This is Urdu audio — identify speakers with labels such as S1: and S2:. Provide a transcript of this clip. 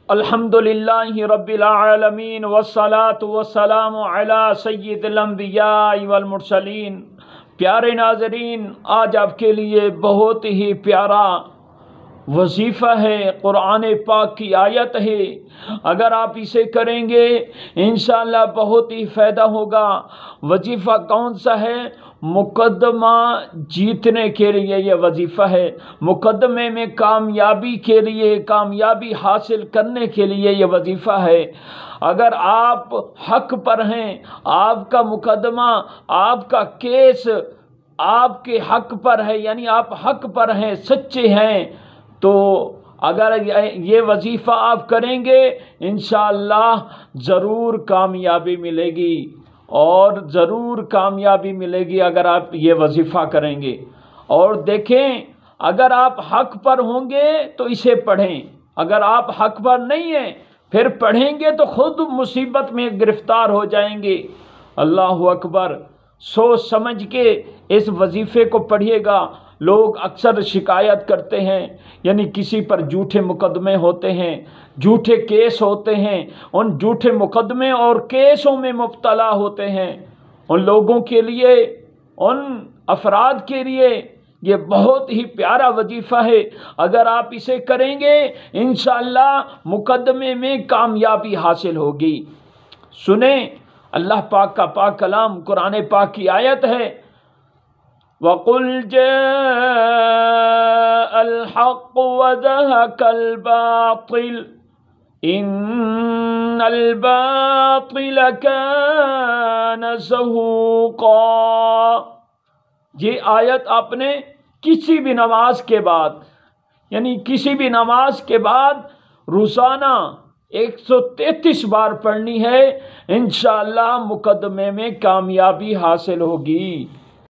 S1: الحمدللہ رب العالمین والصلاة والسلام علی سید الانبیاء والمرسلین۔ پیارے ناظرین، آج آپ کے لیے بہت ہی پیارا وظیفہ ہے، قرآن پاک کی آیت ہے۔ اگر آپ اسے کریں گے انشاءاللہ بہت ہی فائدہ ہوگا۔ وظیفہ کون سا ہے؟ مقدمہ جیتنے کے لیے یہ وظیفہ ہے، مقدمے میں کامیابی کے لیے، کامیابی حاصل کرنے کے لیے یہ وظیفہ ہے۔ اگر آپ حق پر ہیں، آپ کا مقدمہ، آپ کا کیس آپ کے حق پر ہے، یعنی آپ حق پر ہیں، سچے ہیں، تو اگر یہ وظیفہ آپ کریں گے انشاءاللہ ضرور کامیابی ملے گی، اور ضرور کامیابی ملے گی اگر آپ یہ وظیفہ کریں گے۔ اور دیکھیں، اگر آپ حق پر ہوں گے تو اسے پڑھیں، اگر آپ حق پر نہیں ہیں پھر پڑھیں گے تو خود مصیبت میں گرفتار ہو جائیں گے۔ اللہ اکبر! سوچ سمجھ کے اس وظیفے کو پڑھیے گا۔ لوگ اکثر شکایت کرتے ہیں، یعنی کسی پر جھوٹے مقدمے ہوتے ہیں، جھوٹے کیس ہوتے ہیں، ان جھوٹے مقدمے اور کیسوں میں مبتلا ہوتے ہیں۔ ان لوگوں کے لیے، ان افراد کے لیے یہ بہت ہی پیارا وظیفہ ہے۔ اگر آپ اسے کریں گے انشاءاللہ مقدمے میں کامیابی حاصل ہوگی۔ سنیں، اللہ پاک کا پاک کلام قرآن پاک کی آیت ہے، وَقُلْ جَاءَ الْحَقُّ وَزَهَقَ الْبَاطِلُ إِنَّ الْبَاطِلَ كَانَ زَهُوقًا۔ یہ آیت آپ نے کسی بھی نماز کے بعد، یعنی کسی بھی نماز کے بعد روزانہ 133 بار پڑھنی ہے، انشاءاللہ مقدمے میں کامیابی حاصل ہوگی۔